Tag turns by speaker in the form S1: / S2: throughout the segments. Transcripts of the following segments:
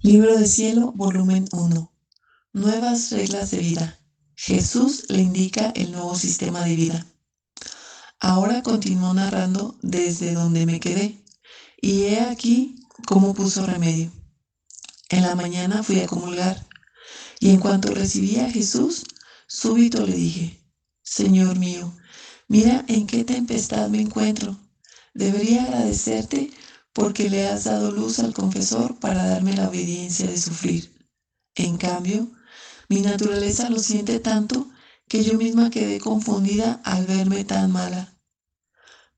S1: Libro de Cielo, volumen 1. Nuevas reglas de vida. Jesús le indica el nuevo sistema de vida. Ahora continuó narrando desde donde me quedé, y he aquí cómo puso remedio. En la mañana fui a comulgar, y en cuanto recibí a Jesús, súbito le dije: Señor mío, mira en qué tempestad me encuentro. Debería agradecerte porque le has dado luz al confesor para darme la obediencia de sufrir. En cambio, mi naturaleza lo siente tanto que yo misma quedé confundida al verme tan mala.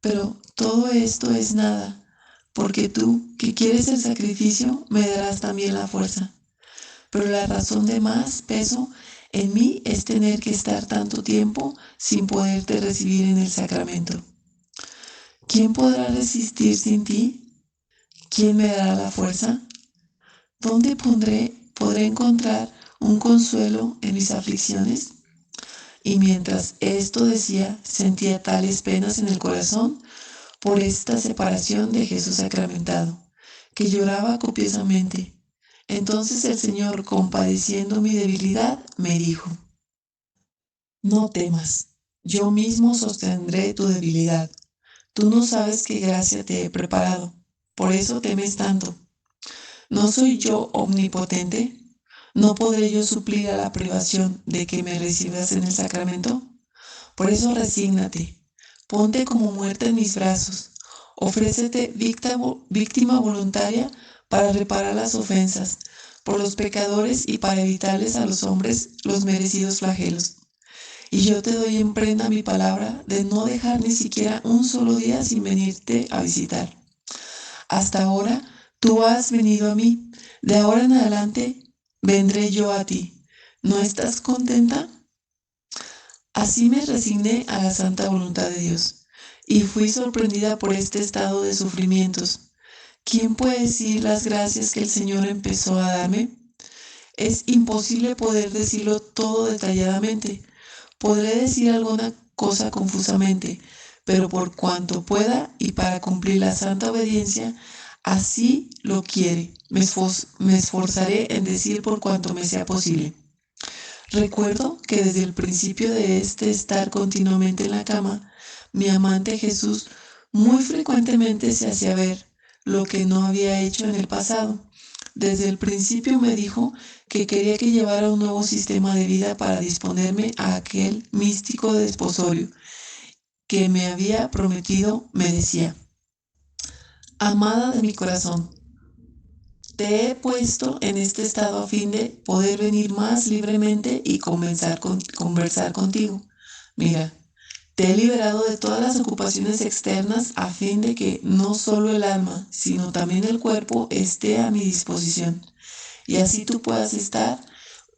S1: Pero todo esto es nada, porque tú, que quieres el sacrificio, me darás también la fuerza. Pero la razón de más peso en mí es tener que estar tanto tiempo sin poderte recibir en el sacramento. ¿Quién podrá resistir sin ti? ¿Quién me dará la fuerza? ¿Dónde podré encontrar un consuelo en mis aflicciones? Y mientras esto decía, sentía tales penas en el corazón por esta separación de Jesús sacramentado, que lloraba copiosamente. Entonces el Señor, compadeciendo mi debilidad, me dijo: No temas, yo mismo sostendré tu debilidad. Tú no sabes qué gracia te he preparado, por eso temes tanto. ¿No soy yo omnipotente? ¿No podré yo suplir a la privación de que me recibas en el sacramento? Por eso resígnate, ponte como muerta en mis brazos, ofrécete víctima voluntaria para reparar las ofensas por los pecadores y para evitarles a los hombres los merecidos flagelos. Y yo te doy en prenda mi palabra de no dejar ni siquiera un solo día sin venirte a visitar. Hasta ahora tú has venido a mí, de ahora en adelante vendré yo a ti. ¿No estás contenta? Así me resigné a la santa voluntad de Dios y fui sorprendida por este estado de sufrimientos. ¿Quién puede decir las gracias que el Señor empezó a darme? Es imposible poder decirlo todo detalladamente. Podré decir alguna cosa confusamente, pero por cuanto pueda y para cumplir la santa obediencia, así lo quiere. Me esforzaré en decir por cuanto me sea posible. Recuerdo que desde el principio de este estar continuamente en la cama, mi amante Jesús muy frecuentemente se hacía ver, lo que no había hecho en el pasado. Desde el principio me dijo que quería que llevara un nuevo sistema de vida para disponerme a aquel místico desposorio que me había prometido. Me decía: Amada de mi corazón, te he puesto en este estado a fin de poder venir más libremente y conversar contigo. Mira, te he liberado de todas las ocupaciones externas a fin de que no solo el alma, sino también el cuerpo esté a mi disposición, y así tú puedas estar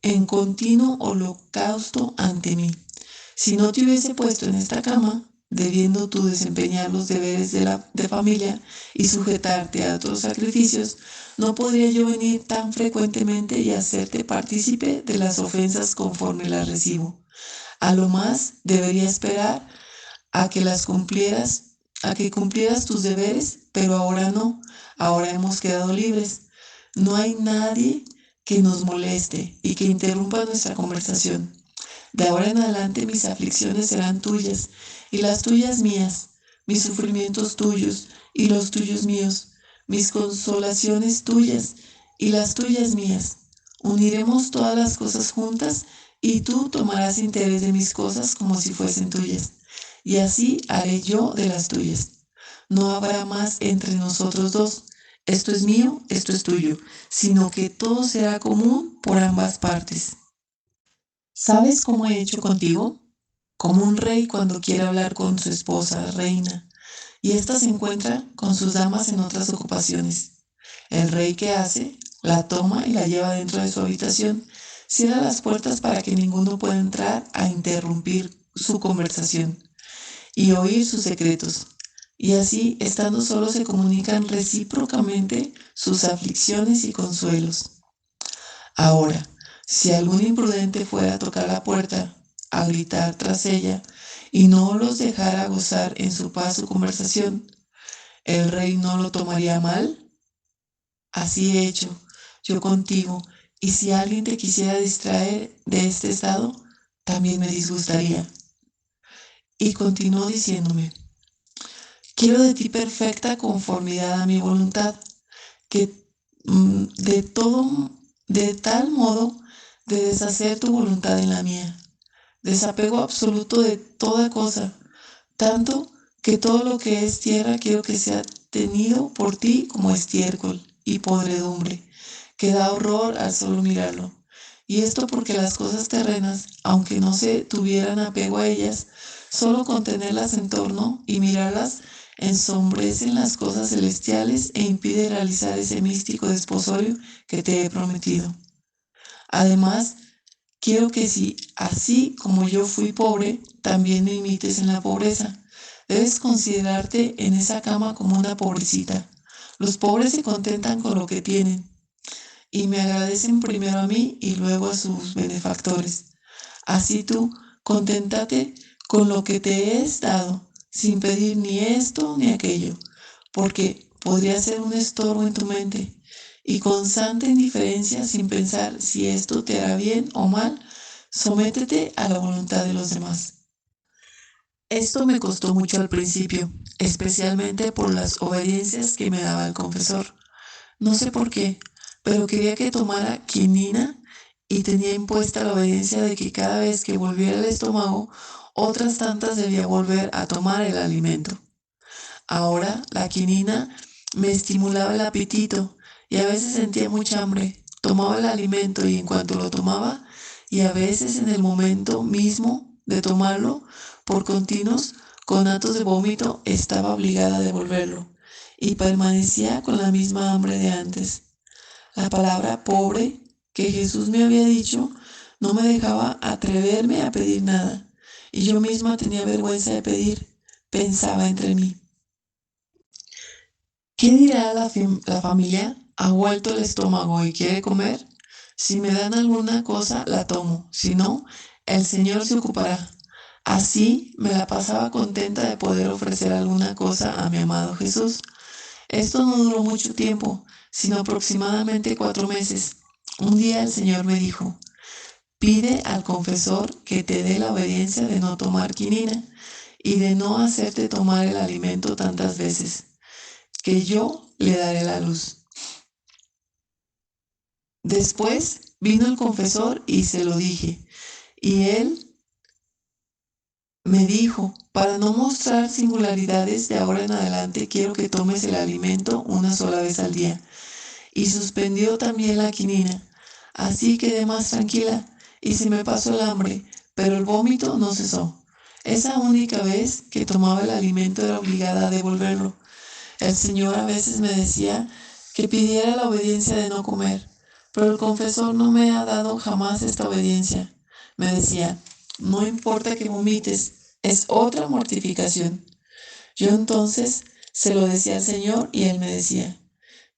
S1: en continuo holocausto ante mí. Si no te hubiese puesto en esta cama, debiendo tú desempeñar los deberes de familia y sujetarte a otros sacrificios, no podría yo venir tan frecuentemente y hacerte partícipe de las ofensas conforme las recibo. A lo más debería esperar a que las cumplieras, a que cumplieras tus deberes, pero ahora no, ahora hemos quedado libres. No hay nadie que nos moleste y que interrumpa nuestra conversación. De ahora en adelante mis aflicciones serán tuyas y las tuyas mías, mis sufrimientos tuyos y los tuyos míos, mis consolaciones tuyas y las tuyas mías. Uniremos todas las cosas juntas y tú tomarás interés de mis cosas como si fuesen tuyas, y así haré yo de las tuyas. No habrá más entre nosotros dos: esto es mío, esto es tuyo, sino que todo será común por ambas partes. ¿Sabes cómo he hecho contigo? Como un rey cuando quiere hablar con su esposa, reina, y ésta se encuentra con sus damas en otras ocupaciones. El rey, ¿qué hace? La toma y la lleva dentro de su habitación, cierra las puertas para que ninguno pueda entrar a interrumpir su conversación y oír sus secretos. Y así, estando solos, se comunican recíprocamente sus aflicciones y consuelos. Ahora, si algún imprudente fuera a tocar la puerta, a gritar tras ella, y no los dejara gozar en su paz su conversación, ¿el rey no lo tomaría mal? Así he hecho, yo contigo, y si alguien te quisiera distraer de este estado, también me disgustaría. Y continuó diciéndome, quiero de ti perfecta conformidad a mi voluntad, que de tal modo de deshacer tu voluntad en la mía, desapego absoluto de toda cosa, tanto que todo lo que es tierra quiero que sea tenido por ti como estiércol y podredumbre, que da horror al solo mirarlo. Y esto porque las cosas terrenas, aunque no se tuvieran apego a ellas, solo con tenerlas en torno y mirarlas ensombrecen las cosas celestiales e impide realizar ese místico desposorio que te he prometido. Además, quiero que si, así como yo fui pobre, también me imites en la pobreza. Debes considerarte en esa cama como una pobrecita. Los pobres se contentan con lo que tienen y me agradecen primero a mí y luego a sus benefactores. Así tú, conténtate con lo que te es dado, sin pedir ni esto ni aquello, porque podría ser un estorbo en tu mente, y con santa indiferencia, sin pensar si esto te hará bien o mal, sométete a la voluntad de los demás. Esto me costó mucho al principio, especialmente por las obediencias que me daba el confesor. No sé por qué, pero quería que tomara quinina y tenía impuesta la obediencia de que cada vez que volviera el estómago, otras tantas debía volver a tomar el alimento. Ahora la quinina me estimulaba el apetito y a veces sentía mucha hambre. Tomaba el alimento y en cuanto lo tomaba, y a veces en el momento mismo de tomarlo, por continuos conatos de vómito, estaba obligada a devolverlo y permanecía con la misma hambre de antes. La palabra pobre que Jesús me había dicho no me dejaba atreverme a pedir nada, y yo misma tenía vergüenza de pedir, pensaba entre mí. ¿Qué dirá la familia? ¿Ha vuelto el estómago y quiere comer? Si me dan alguna cosa, la tomo. Si no, el Señor se ocupará. Así me la pasaba contenta de poder ofrecer alguna cosa a mi amado Jesús. Esto no duró mucho tiempo, sino aproximadamente 4 meses. Un día el Señor me dijo, pide al confesor que te dé la obediencia de no tomar quinina y de no hacerte tomar el alimento tantas veces, que yo le daré la luz. Después vino el confesor y se lo dije, y él me dijo, para no mostrar singularidades de ahora en adelante, quiero que tomes el alimento una sola vez al día. Y suspendió también la quinina. Así quedé más tranquila y se me pasó el hambre, pero el vómito no cesó. Esa única vez que tomaba el alimento era obligada a devolverlo. El Señor a veces me decía que pidiera la obediencia de no comer, pero el confesor no me ha dado jamás esta obediencia. Me decía, no importa que vomites, es otra mortificación. Yo entonces se lo decía al Señor y Él me decía,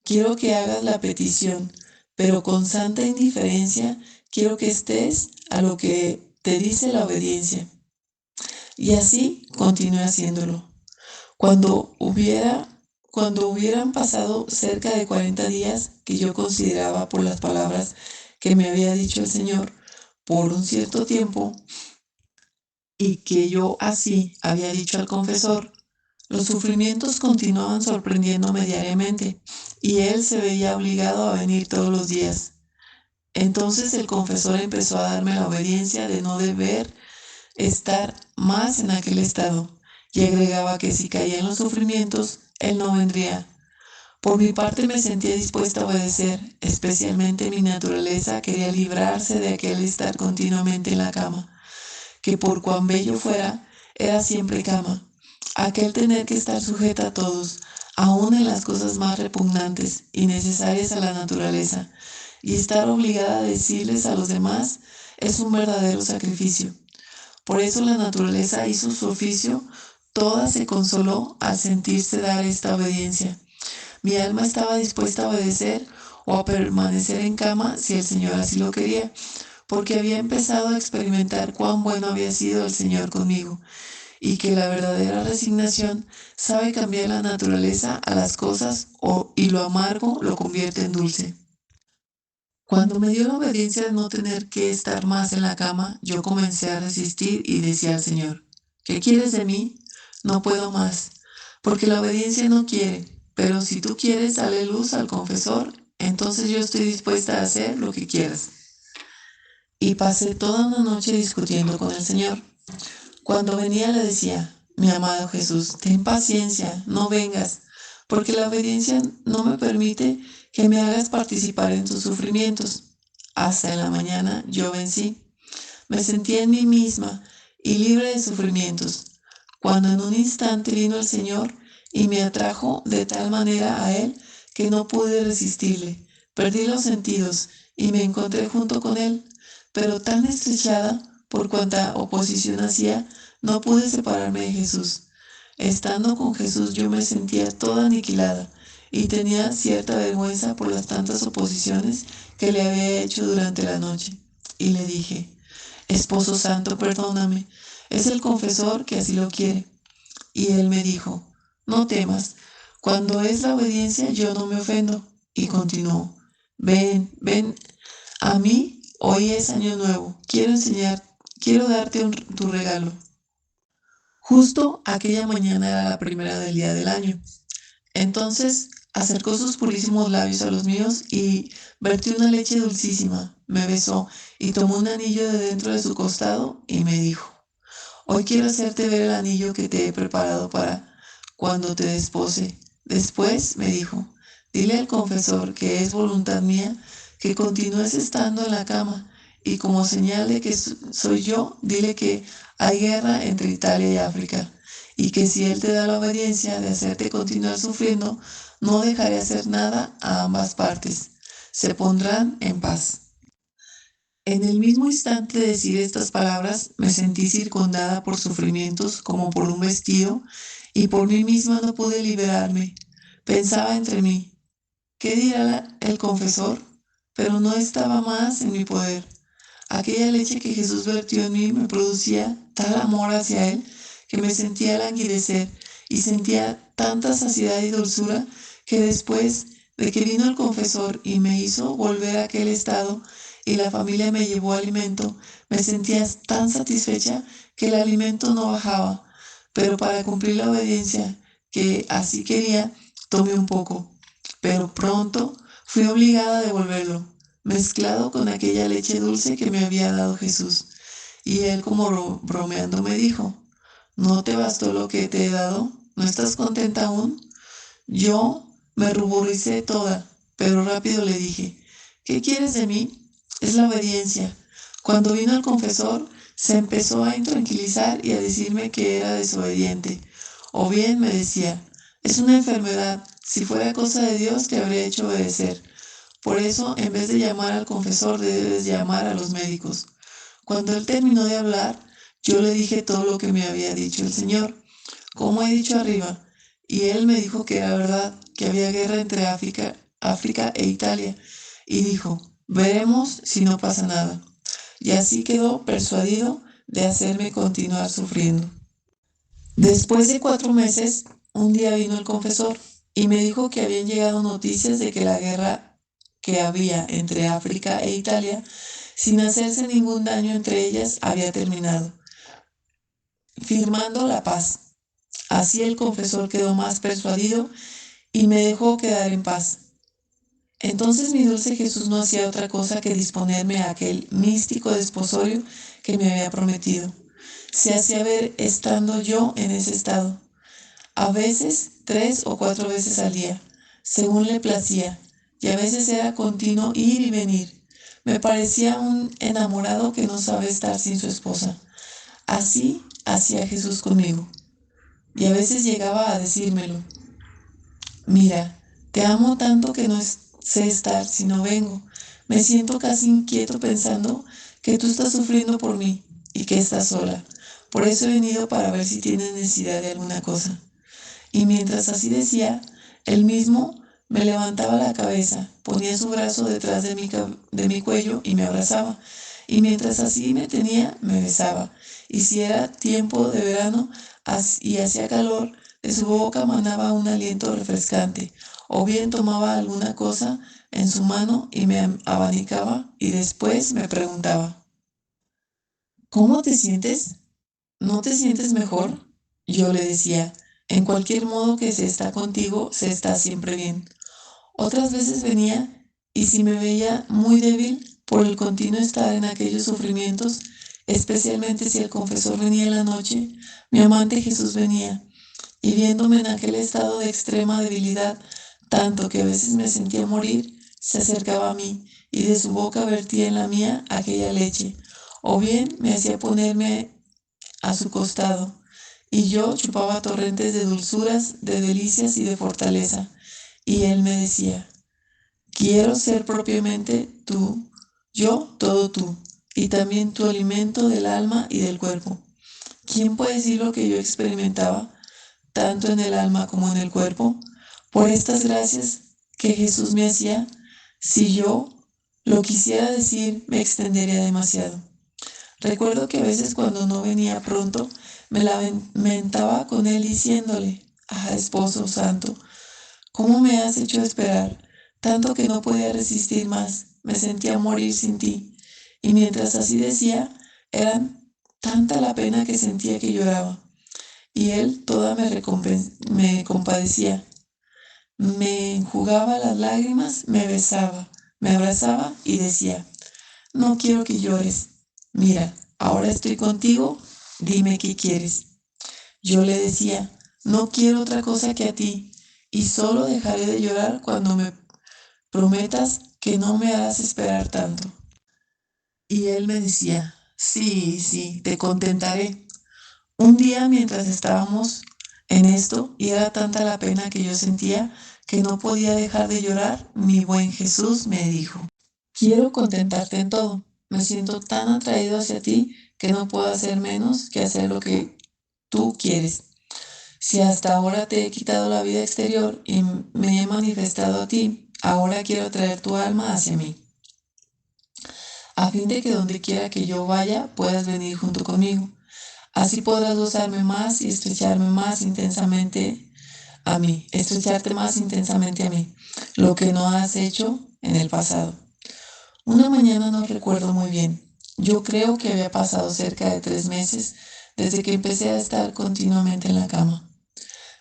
S1: quiero que hagas la petición, pero con santa indiferencia quiero que estés a lo que te dice la obediencia. Y así continué haciéndolo. Cuando hubieran pasado cerca de 40 días que yo consideraba por las palabras que me había dicho el Señor por un cierto tiempo y que yo así había dicho al confesor, los sufrimientos continuaban sorprendiéndome diariamente y él se veía obligado a venir todos los días. Entonces el confesor empezó a darme la obediencia de no deber estar más en aquel estado y agregaba que si caía en los sufrimientos, él no vendría. Por mi parte me sentía dispuesta a obedecer, especialmente mi naturaleza quería librarse de aquel estar continuamente en la cama, que por cuán bello fuera, era siempre cama. Aquel tener que estar sujeta a todos, aun en las cosas más repugnantes y necesarias a la naturaleza, y estar obligada a decirles a los demás, es un verdadero sacrificio. Por eso la naturaleza hizo su oficio, toda se consoló al sentirse dar esta obediencia. Mi alma estaba dispuesta a obedecer o a permanecer en cama si el Señor así lo quería, porque había empezado a experimentar cuán bueno había sido el Señor conmigo, y que la verdadera resignación sabe cambiar la naturaleza a las cosas y lo amargo lo convierte en dulce. Cuando me dio la obediencia de no tener que estar más en la cama, yo comencé a resistir y decía al Señor, ¿qué quieres de mí? No puedo más, porque la obediencia no quiere, pero si tú quieres darle luz al confesor, entonces yo estoy dispuesta a hacer lo que quieras. Y pasé toda una noche discutiendo con el Señor. Cuando venía le decía, mi amado Jesús, ten paciencia, no vengas, porque la obediencia no me permite que me hagas participar en tus sufrimientos. Hasta en la mañana yo vencí. Me sentí en mí misma y libre de sufrimientos, cuando en un instante vino el Señor y me atrajo de tal manera a Él que no pude resistirle. Perdí los sentidos y me encontré junto con Él, pero tan estrechada por cuanta oposición hacía, no pude separarme de Jesús. Estando con Jesús yo me sentía toda aniquilada y tenía cierta vergüenza por las tantas oposiciones que le había hecho durante la noche. Y le dije, Esposo Santo, perdóname, es el confesor que así lo quiere. Y él me dijo, no temas, cuando es la obediencia yo no me ofendo. Y continuó, ven a mí, hoy es año nuevo, quiero darte tu regalo. Justo aquella mañana era la primera del día del año. Entonces acercó sus purísimos labios a los míos y vertió una leche dulcísima, me besó y tomó un anillo de dentro de su costado y me dijo, hoy quiero hacerte ver el anillo que te he preparado para cuando te despose. Después me dijo, dile al confesor que es voluntad mía que continúes estando en la cama y como señal de que soy yo, dile que hay guerra entre Italia y África y que si él te da la obediencia de hacerte continuar sufriendo, no dejaré hacer nada a ambas partes. Se pondrán en paz. En el mismo instante de decir estas palabras, me sentí circundada por sufrimientos como por un vestido, y por mí misma no pude liberarme. Pensaba entre mí, ¿qué dirá el confesor? Pero no estaba más en mi poder. Aquella leche que Jesús vertió en mí me producía tal amor hacia Él que me sentía languidecer y sentía tanta saciedad y dulzura que después de que vino el confesor y me hizo volver a aquel estado y la familia me llevó alimento, me sentía tan satisfecha que el alimento no bajaba, pero para cumplir la obediencia que así quería, tomé un poco, pero pronto fui obligada a devolverlo mezclado con aquella leche dulce que me había dado Jesús. Y él como bromeando me dijo, ¿no te bastó lo que te he dado? ¿No estás contenta aún? Yo me ruboricé toda, pero rápido le dije, ¿qué quieres de mí? Es la obediencia. Cuando vino el confesor, se empezó a intranquilizar y a decirme que era desobediente. O bien me decía, es una enfermedad, si fuera cosa de Dios te habría hecho obedecer. Por eso, en vez de llamar al confesor, debes llamar a los médicos. Cuando él terminó de hablar, yo le dije todo lo que me había dicho el Señor, como he dicho arriba, y él me dijo que era verdad, que había guerra entre África e Italia, y dijo, veremos si no pasa nada. Y así quedó persuadido de hacerme continuar sufriendo. Después de 4 meses, un día vino el confesor y me dijo que habían llegado noticias de que la guerra que había entre África e Italia, sin hacerse ningún daño entre ellas, había terminado, firmando la paz. Así el confesor quedó más persuadido y me dejó quedar en paz. Entonces mi dulce Jesús no hacía otra cosa que disponerme a aquel místico desposorio que me había prometido. Se hacía ver estando yo en ese estado, a veces 3 o 4 veces al día, según le placía, y a veces era continuo ir y venir. Me parecía un enamorado que no sabe estar sin su esposa. Así hacía Jesús conmigo. Y a veces llegaba a decírmelo. Mira, te amo tanto que no sé estar si no vengo. Me siento casi inquieto pensando que tú estás sufriendo por mí y que estás sola. Por eso he venido para ver si tienes necesidad de alguna cosa. Y mientras así decía, él mismo me levantaba la cabeza, ponía su brazo detrás de mi cuello y me abrazaba. Y mientras así me tenía, me besaba. Y si era tiempo de verano y hacía calor, de su boca manaba un aliento refrescante. o bien tomaba alguna cosa en su mano y me abanicaba y después me preguntaba, ¿cómo te sientes? ¿No te sientes mejor? Yo le decía, en cualquier modo que se está contigo, se está siempre bien. Otras veces venía y si me veía muy débil por el continuo estar en aquellos sufrimientos, especialmente si el confesor venía en la noche, mi amante Jesús venía y viéndome en aquel estado de extrema debilidad, tanto que a veces me sentía morir, se acercaba a mí y de su boca vertía en la mía aquella leche, o bien me hacía ponerme a su costado, y yo chupaba torrentes de dulzuras, de delicias y de fortaleza. Y él me decía, quiero ser propiamente tú, yo todo tú, y también tu alimento del alma y del cuerpo. ¿Quién puede decir lo que yo experimentaba, tanto en el alma como en el cuerpo? Por estas gracias que Jesús me hacía, si yo lo quisiera decir, me extendería demasiado. Recuerdo que a veces cuando no venía pronto, me lamentaba con él diciéndole, ah, esposo santo, ¿cómo me has hecho esperar? Tanto que no podía resistir más, me sentía morir sin ti. Y mientras así decía, era tanta la pena que sentía que lloraba. Y él toda me compadecía, me enjugaba las lágrimas, me besaba, me abrazaba y decía, no quiero que llores. Mira, ahora estoy contigo, dime qué quieres. Yo le decía, no quiero otra cosa que a ti, y solo dejaré de llorar cuando me prometas que no me harás esperar tanto. Y él me decía, sí, sí, te contentaré. Un día mientras estábamos en esto, y era tanta la pena que yo sentía que no podía dejar de llorar, mi buen Jesús me dijo, quiero contentarte en todo. Me siento tan atraído hacia ti que no puedo hacer menos que hacer lo que tú quieres. Si hasta ahora te he quitado la vida exterior y me he manifestado a ti, ahora quiero traer tu alma hacia mí, a fin de que donde quiera que yo vaya puedas venir junto conmigo. Así podrás gozarme más y estrecharme más intensamente a mí, estrecharte más intensamente a mí, lo que no has hecho en el pasado. Una mañana no recuerdo muy bien. Yo creo que había pasado cerca de 3 meses desde que empecé a estar continuamente en la cama.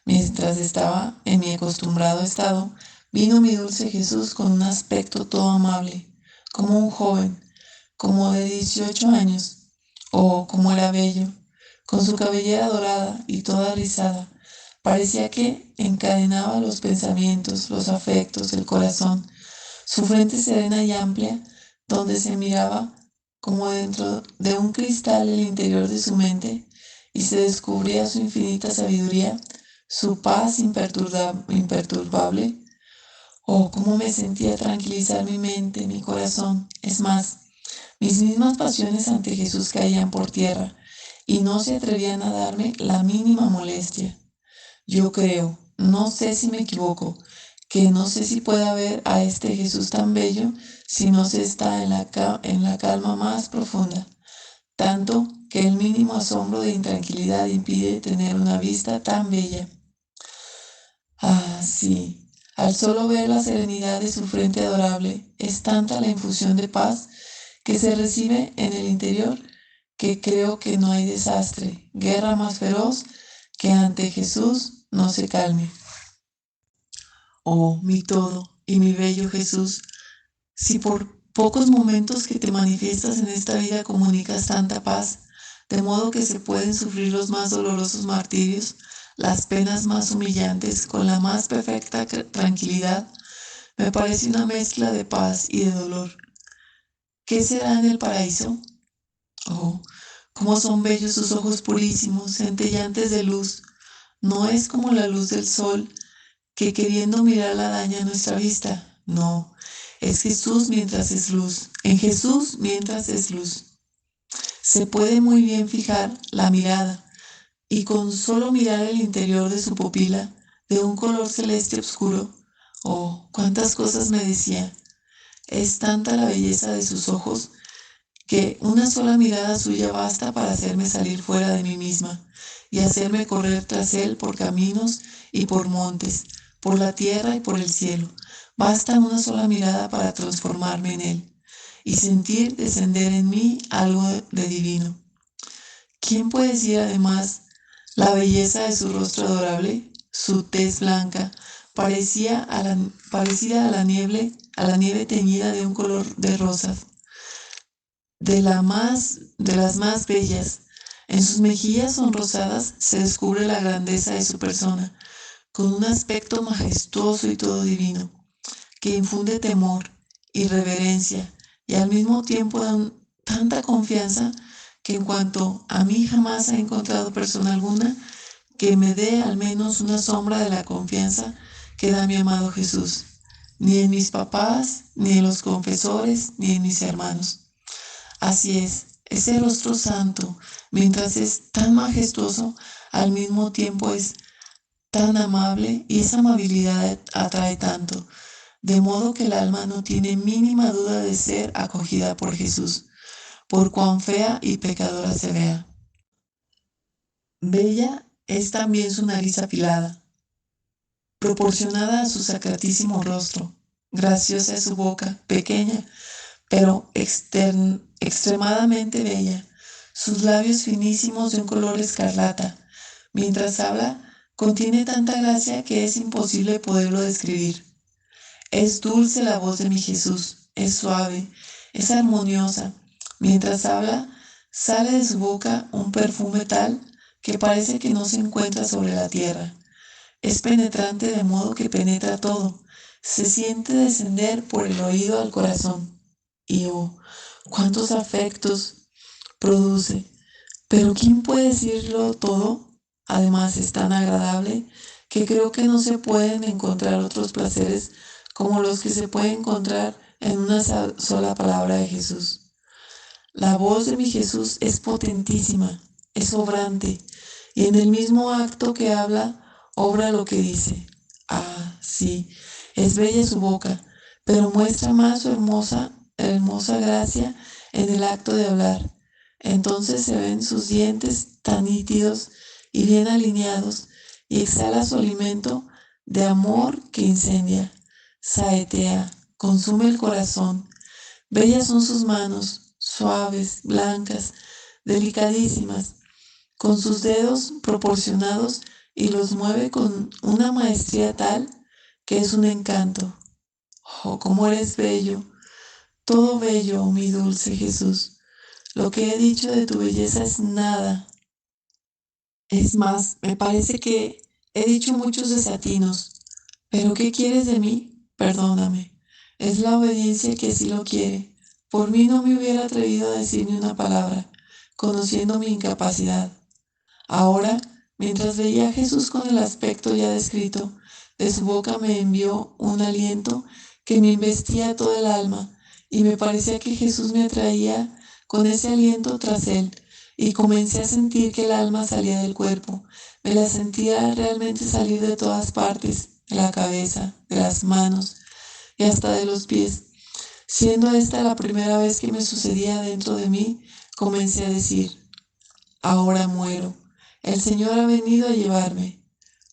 S1: Mientras estaba en mi acostumbrado estado, vino mi dulce Jesús con un aspecto todo amable, como un joven, como de 18 años, o como era bello, con su cabellera dorada y toda rizada. Parecía que encadenaba los pensamientos, los afectos, el corazón. Su frente serena y amplia, donde se miraba como dentro de un cristal el interior de su mente y se descubría su infinita sabiduría, su paz imperturbable. Oh, cómo me sentía tranquilizar mi mente, mi corazón. Es más, mis mismas pasiones ante Jesús caían por tierra y no se atrevían a darme la mínima molestia. Yo creo, no sé si me equivoco, que no sé si puede haber a este Jesús tan bello si no se está en la calma más profunda, tanto que el mínimo asombro de intranquilidad impide tener una vista tan bella. Ah, sí, al solo ver la serenidad de su frente adorable, es tanta la infusión de paz que se recibe en el interior que creo que no hay desastre, guerra más feroz que ante Jesús no se calme. Oh, mi todo y mi bello Jesús, si por pocos momentos que te manifiestas en esta vida comunicas tanta paz, de modo que se pueden sufrir los más dolorosos martirios, las penas más humillantes con la más perfecta tranquilidad, me parece una mezcla de paz y de dolor. ¿Qué será en el paraíso? Oh, cómo son bellos sus ojos purísimos, centellantes de luz. No es como la luz del sol que queriendo mirarla daña nuestra vista. No, es Jesús mientras es luz. En Jesús mientras es luz. Se puede muy bien fijar la mirada y con solo mirar el interior de su pupila, de un color celeste oscuro, oh, cuántas cosas me decía. Es tanta la belleza de sus ojos que una sola mirada suya basta para hacerme salir fuera de mí misma y hacerme correr tras él por caminos y por montes, por la tierra y por el cielo. Basta una sola mirada para transformarme en Él y sentir descender en mí algo de divino. ¿Quién puede decir además la belleza de su rostro adorable? Su tez blanca, parecida a la nieve teñida de un color de rosas, de las más bellas. En sus mejillas sonrosadas se descubre la grandeza de su persona, con un aspecto majestuoso y todo divino, que infunde temor y reverencia, y al mismo tiempo da tanta confianza que en cuanto a mí jamás he encontrado persona alguna que me dé al menos una sombra de la confianza que da mi amado Jesús, ni en mis papás, ni en los confesores, ni en mis hermanos. Así es, ese rostro santo, mientras es tan majestuoso, al mismo tiempo es tan amable y esa amabilidad atrae tanto, de modo que el alma no tiene mínima duda de ser acogida por Jesús, por cuán fea y pecadora se vea. Bella es también su nariz afilada, proporcionada a su sacratísimo rostro. Graciosa es su boca, pequeña, pero extremadamente bella. Sus labios finísimos de un color escarlata. Mientras habla, contiene tanta gracia que es imposible poderlo describir. Es dulce la voz de mi Jesús, es suave, es armoniosa. Mientras habla, sale de su boca un perfume tal que parece que no se encuentra sobre la tierra. Es penetrante de modo que penetra todo. Se siente descender por el oído al corazón. Y oh, cuántos afectos produce. Pero ¿quién puede decirlo todo? Además es tan agradable que creo que no se pueden encontrar otros placeres como los que se pueden encontrar en una sola palabra de Jesús. La voz de mi Jesús es potentísima, es obrante, y en el mismo acto que habla, obra lo que dice. Ah, sí, es bella su boca, pero muestra más su hermosa gracia en el acto de hablar. Entonces se ven sus dientes tan nítidos y bien alineados, y exhala su alimento de amor que incendia, saetea, consume el corazón. Bellas son sus manos, suaves, blancas, delicadísimas, con sus dedos proporcionados y los mueve con una maestría tal que es un encanto. Oh, cómo eres bello, todo bello, oh mi dulce Jesús. Lo que he dicho de tu belleza es nada. Es más, me parece que he dicho muchos desatinos. ¿Pero qué quieres de mí? Perdóname. Es la obediencia que así lo quiere. Por mí no me hubiera atrevido a decir ni una palabra, conociendo mi incapacidad. Ahora, mientras veía a Jesús con el aspecto ya descrito, de su boca me envió un aliento que me investía todo el alma, y me parecía que Jesús me atraía con ese aliento tras él, y comencé a sentir que el alma salía del cuerpo. Me la sentía realmente salir de todas partes, de la cabeza, de las manos y hasta de los pies. Siendo esta la primera vez que me sucedía dentro de mí, comencé a decir: ahora muero. El Señor ha venido a llevarme.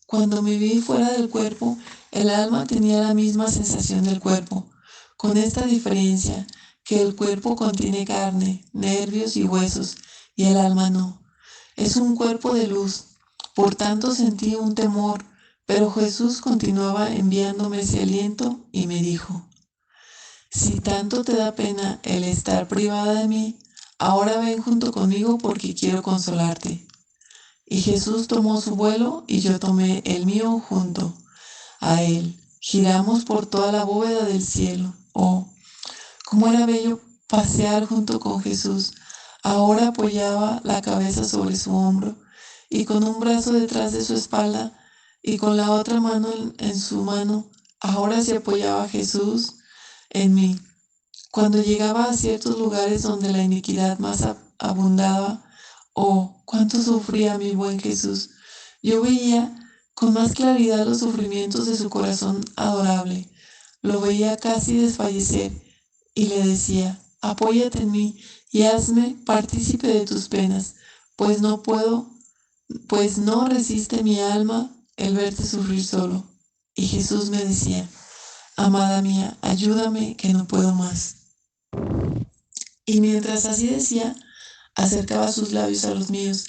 S1: Cuando me vi fuera del cuerpo, el alma tenía la misma sensación del cuerpo, con esta diferencia, que el cuerpo contiene carne, nervios y huesos, y el alma no. Es un cuerpo de luz. Por tanto sentí un temor, pero Jesús continuaba enviándome ese aliento y me dijo: si tanto te da pena el estar privada de mí, ahora ven junto conmigo porque quiero consolarte. Y Jesús tomó su vuelo y yo tomé el mío junto a él. Giramos por toda la bóveda del cielo. Oh, cómo era bello pasear junto con Jesús. Ahora apoyaba la cabeza sobre su hombro y con un brazo detrás de su espalda y con la otra mano en su mano, ahora se apoyaba Jesús en mí. Cuando llegaba a ciertos lugares donde la iniquidad más abundaba, oh, cuánto sufría mi buen Jesús. Yo veía con más claridad los sufrimientos de su corazón adorable. Lo veía casi desfallecer y le decía: apóyate en mí y hazme partícipe de tus penas, pues no puedo, pues no resiste mi alma el verte sufrir solo. Y Jesús me decía: amada mía, ayúdame que no puedo más. Y mientras así decía, acercaba sus labios a los míos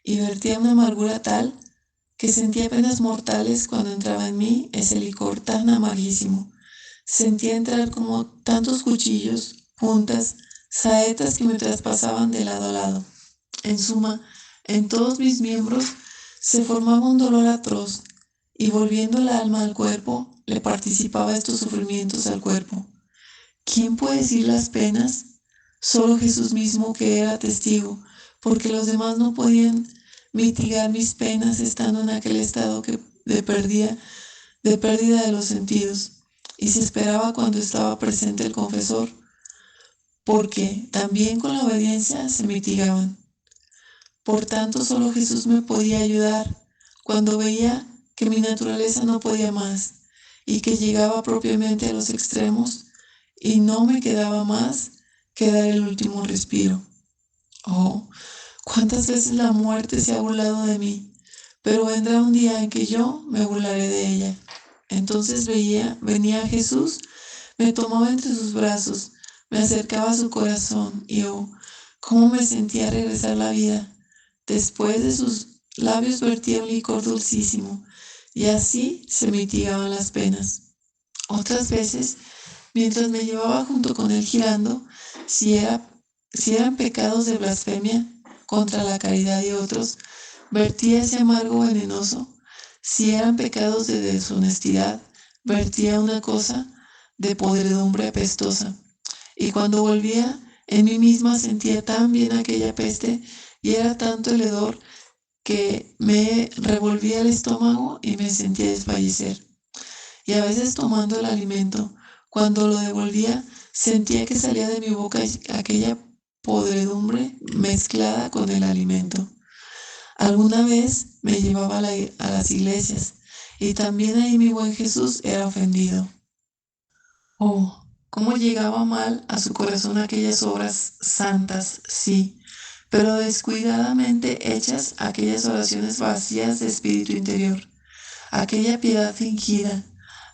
S1: y vertía una amargura tal que sentía penas mortales cuando entraba en mí ese licor tan amarguísimo. Sentía entrar como tantos cuchillos, puntas, saetas que me traspasaban de lado a lado. En suma, en todos mis miembros se formaba un dolor atroz, y volviendo el alma al cuerpo, le participaba estos sufrimientos al cuerpo. ¿Quién puede decir las penas? Solo Jesús mismo, que era testigo, porque los demás no podían mitigar mis penas estando en aquel estado de pérdida de los sentidos. Y se esperaba cuando estaba presente el confesor, porque también con la obediencia se mitigaban. Por tanto, solo Jesús me podía ayudar cuando veía que mi naturaleza no podía más y que llegaba propiamente a los extremos y no me quedaba más que dar el último respiro. Oh, cuántas veces la muerte se ha burlado de mí, pero vendrá un día en que yo me burlaré de ella. Entonces venía Jesús, me tomaba entre sus brazos, me acercaba a su corazón y oh, cómo me sentía regresar la vida. Después de sus labios vertía un licor dulcísimo y así se mitigaban las penas. Otras veces, mientras me llevaba junto con él girando, si, era, si eran pecados de blasfemia contra la caridad de otros, vertía ese amargo venenoso. Si eran pecados de deshonestidad, vertía una cosa de podredumbre apestosa. Y cuando volvía, en mí misma sentía tan bien aquella peste y era tanto el hedor que me revolvía el estómago y me sentía desfallecer. Y a veces tomando el alimento, cuando lo devolvía, sentía que salía de mi boca aquella podredumbre mezclada con el alimento. Alguna vez me llevaba a las iglesias y también ahí mi buen Jesús era ofendido. Oh, cómo llegaba mal a su corazón aquellas obras santas, sí, pero descuidadamente hechas aquellas oraciones vacías de espíritu interior, aquella piedad fingida,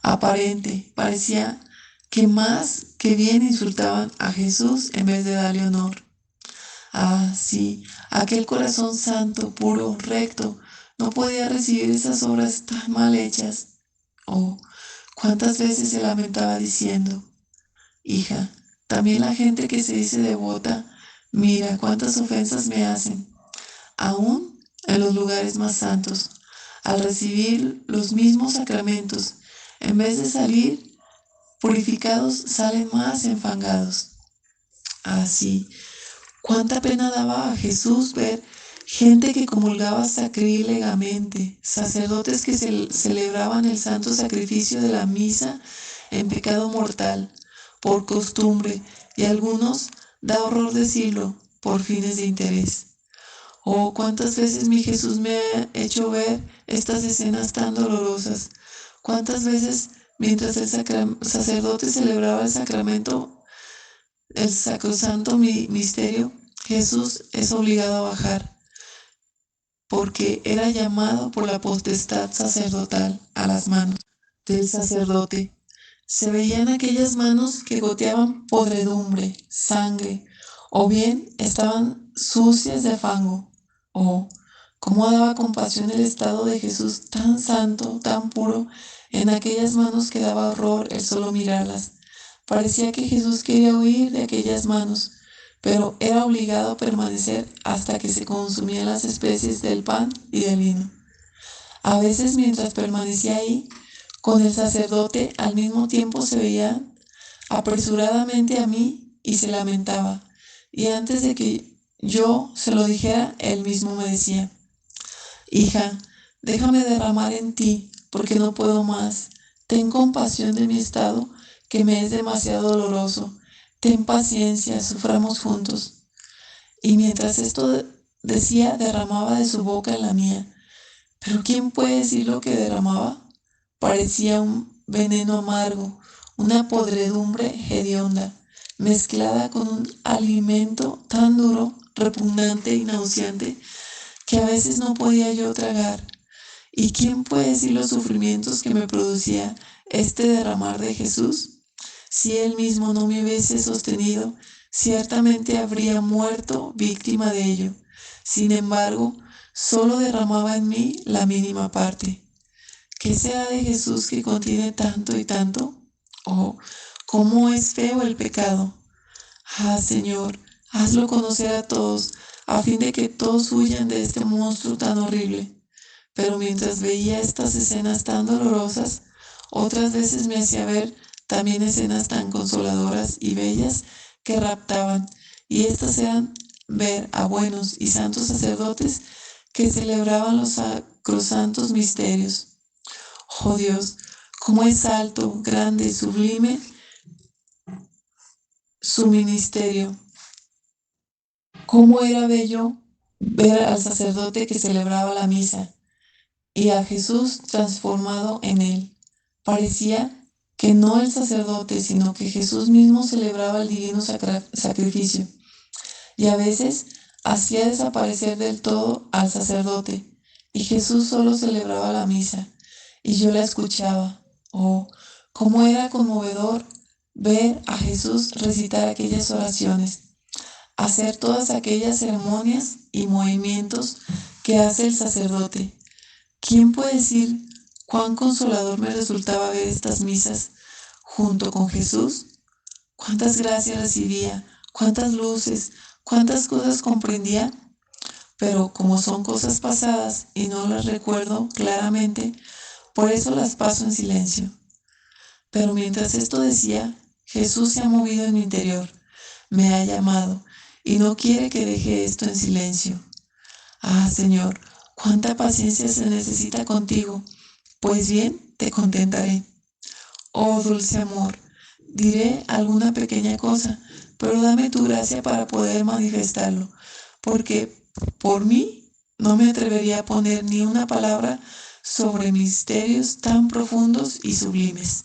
S1: aparente, parecía que más que bien insultaban a Jesús en vez de darle honor. Ah, sí, aquel corazón santo, puro, recto, no podía recibir esas obras tan mal hechas. Oh, cuántas veces se lamentaba diciendo: hija, también la gente que se dice devota, mira cuántas ofensas me hacen, aún en los lugares más santos, al recibir los mismos sacramentos, en vez de salir purificados, salen más enfangados. Así, cuánta pena daba a Jesús ver gente que comulgaba sacrílegamente, sacerdotes que celebraban el santo sacrificio de la misa en pecado mortal, por costumbre, y algunos, da horror decirlo, por fines de interés. Oh, cuántas veces mi Jesús me ha hecho ver estas escenas tan dolorosas. Cuántas veces, mientras el sacerdote celebraba el sacrosanto misterio, Jesús es obligado a bajar, porque era llamado por la potestad sacerdotal a las manos del sacerdote. Se veían aquellas manos que goteaban podredumbre, sangre, o bien estaban sucias de fango. Oh, cómo daba compasión el estado de Jesús tan santo, tan puro, en aquellas manos que daba horror el solo mirarlas. Parecía que Jesús quería huir de aquellas manos, pero era obligado a permanecer hasta que se consumían las especies del pan y del vino. A veces, mientras permanecía ahí, con el sacerdote, al mismo tiempo se veía apresuradamente a mí y se lamentaba. Y antes de que yo se lo dijera, él mismo me decía: hija, déjame derramar en ti, porque no puedo más. Ten compasión de mi estado, que me es demasiado doloroso. Ten paciencia, suframos juntos. Y mientras esto decía, derramaba de su boca en la mía. Pero ¿quién puede decir lo que derramaba? Parecía un veneno amargo, una podredumbre hedionda, mezclada con un alimento tan duro, repugnante y nauseante, que a veces no podía yo tragar. ¿Y quién puede decir los sufrimientos que me producía este derramar de Jesús? Si Él mismo no me hubiese sostenido, ciertamente habría muerto víctima de ello. Sin embargo, solo derramaba en mí la mínima parte. ¿Qué será de Jesús que contiene tanto y tanto? Oh, cómo es feo el pecado. Ah, Señor, hazlo conocer a todos, a fin de que todos huyan de este monstruo tan horrible. Pero mientras veía estas escenas tan dolorosas, otras veces me hacía ver también escenas tan consoladoras y bellas que raptaban, y estas eran ver a buenos y santos sacerdotes que celebraban los sacrosantos misterios. Oh Dios, cómo es alto, grande y sublime su ministerio. Cómo era bello ver al sacerdote que celebraba la misa y a Jesús transformado en él. Parecía que no el sacerdote, sino que Jesús mismo celebraba el divino sacrificio, y a veces hacía desaparecer del todo al sacerdote, y Jesús solo celebraba la misa, y yo la escuchaba. Oh, cómo era conmovedor ver a Jesús recitar aquellas oraciones, hacer todas aquellas ceremonias y movimientos que hace el sacerdote. ¿Quién puede decir cuán consolador me resultaba ver estas misas junto con Jesús? ¿Cuántas gracias recibía? ¿Cuántas luces? ¿Cuántas cosas comprendía? Pero como son cosas pasadas y no las recuerdo claramente, por eso las paso en silencio. Pero mientras esto decía, Jesús se ha movido en mi interior, me ha llamado y no quiere que deje esto en silencio. Ah, Señor, cuánta paciencia se necesita contigo. Pues bien, te contentaré. Oh, dulce amor, diré alguna pequeña cosa, pero dame tu gracia para poder manifestarlo, porque por mí no me atrevería a poner ni una palabra sobre misterios tan profundos y sublimes.